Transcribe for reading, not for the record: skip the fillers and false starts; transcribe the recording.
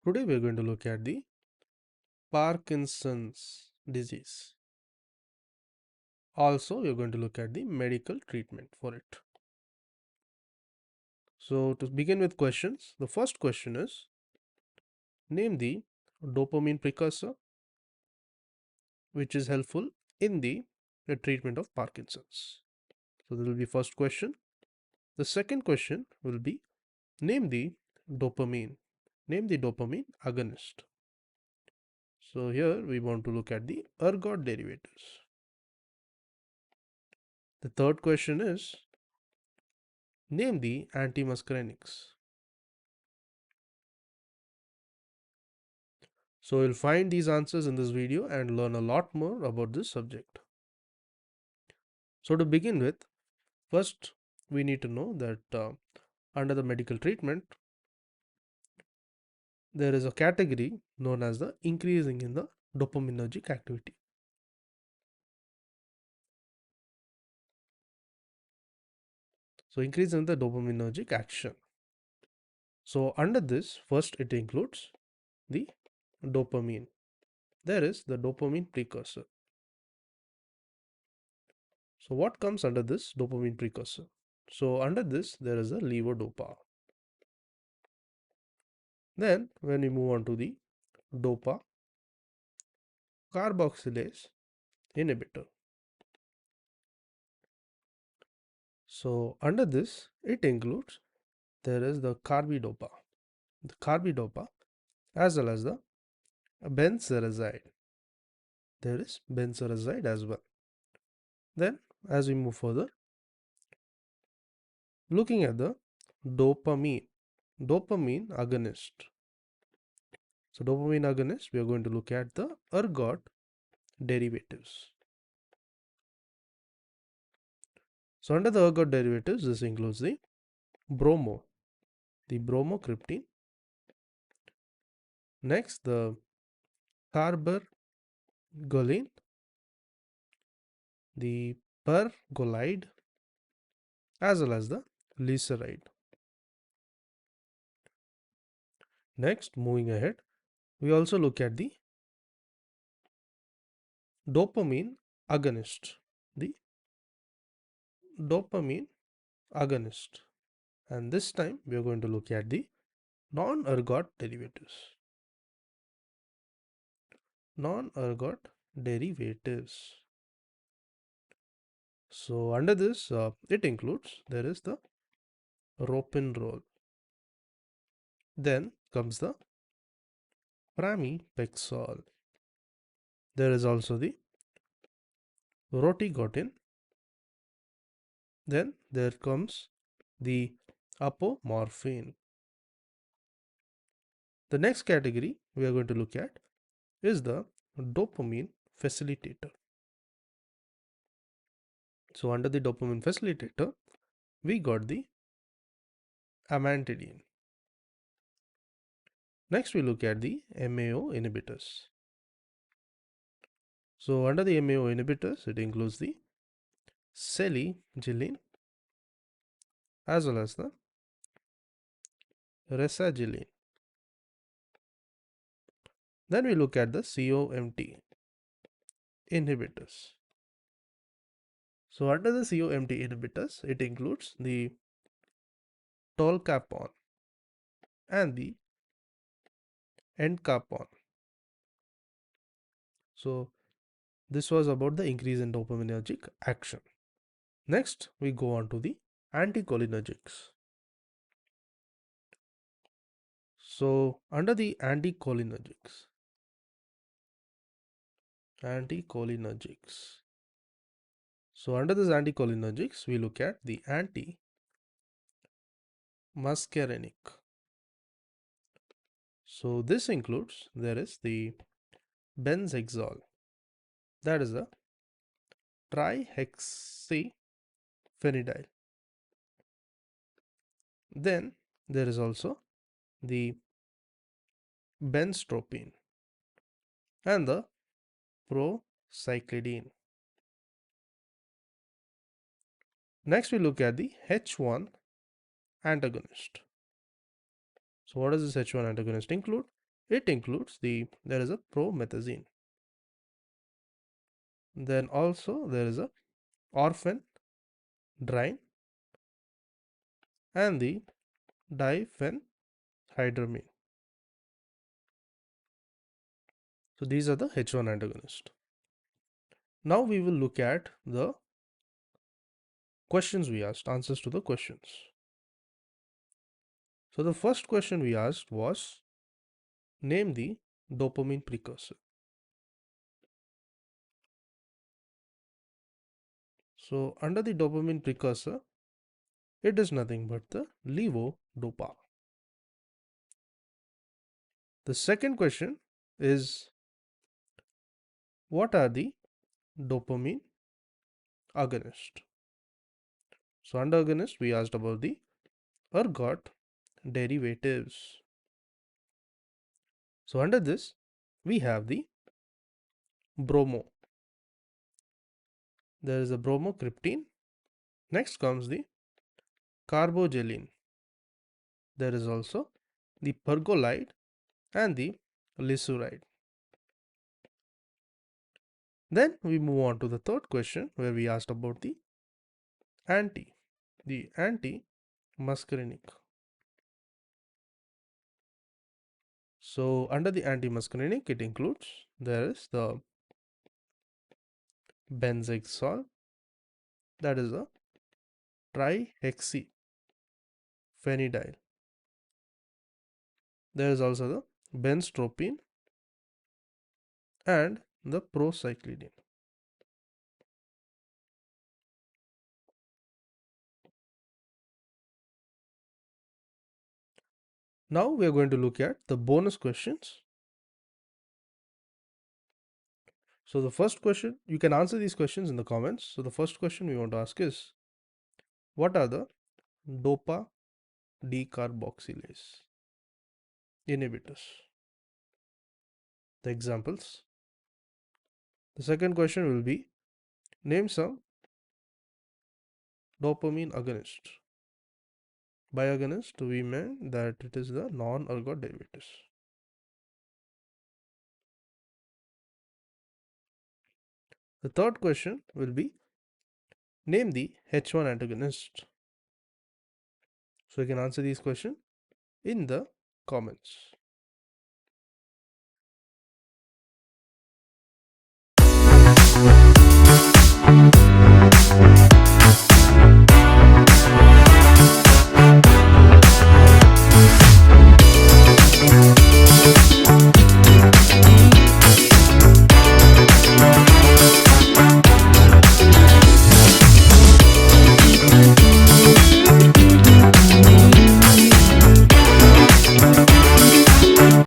Today we are going to look at the Parkinson's disease. Also, we are going to look at the medical treatment for it. So, to begin with questions, the first question is name the dopamine precursor which is helpful in the treatment of Parkinson's. So, this will be first question. The second question will be name the dopamine. Name the dopamine agonist. So, here we want to look at the ergot derivatives. The third question is name the antimuscarinics. So you'll find these answers in this video and learn a lot more about this subject. So to begin with, first we need to know that under the medical treatment, there is a category known as the increasing in the dopaminergic activity. So increase in the dopaminergic action. So under this, first it includes the dopamine. There is the dopamine precursor. So what comes under this dopamine precursor? So under this, there is a levodopa. Then when we move on to the dopa carboxylase inhibitor. So under this, it includes there is the carbidopa, as well as the benzerazide. There is benzerazide as well. Then as we move further, looking at the dopamine agonist. So dopamine agonist, we are going to look at the ergot derivatives. So under the ergot derivatives, this includes the bromocryptine. Next, the carbergoline, the pergolide, as well as the glyceride. Next, moving ahead, we also look at the dopamine agonist. The dopamine agonist. And this time we are going to look at the non-ergot derivatives. Non-ergot derivatives. So under this, it includes, there is the ropinirole. Then comes the pramipexole. There is also the rotigotine. Then there comes the apomorphine. The next category we are going to look at is the dopamine facilitator. So under the dopamine facilitator, we got the amantadine. Next we look at the MAO inhibitors. So under the MAO inhibitors, it includes the selegiline as well as the resagiline. Then we look at the COMT inhibitors. So under the COMT inhibitors, it includes the tolcapone and the entcapone. So this was about the increase in dopaminergic action. Next, we go on to the anticholinergics. So under the anticholinergics, so under this anticholinergics, we look at the anti-muscarinic. So this includes, there is the benzhexol, that is a trihexyphenidyl. Then there is also the benztropine and the procyclidine. Next we look at the H1 antagonist. So what does this H1 antagonist include? It includes there is a promethazine. Then also there is a orphan, drine, and the diphenhydramine. So these are the H1 antagonists. Now we will look at the questions we asked, answers to the questions. So the first question we asked was, name the dopamine precursor. So under the dopamine precursor, it is nothing but the levodopa. The second question is, what are the dopamine agonists? So under agonist, we asked about the ergot derivatives. So under this, we have the bromo. There is a bromocryptine. Next comes the carbogeline. There is also the pergolide and the lyseride. Then we move on to the third question, where we asked about the anti-muscarinic. So under the anti-muscarinic, it includes, there is the benzexol, that is a trihexyphenidyl. There is also the benztropine and the procyclidine. Now we are going to look at the bonus questions. So the first question, you can answer these questions in the comments. So the first question we want to ask is, what are the dopa decarboxylase inhibitors? The examples. The second question will be, name some dopamine agonist. By agonist, we mean that it is the non-ergot derivatives. The third question will be, name the H1 antagonist. So you can answer these questions in the comments.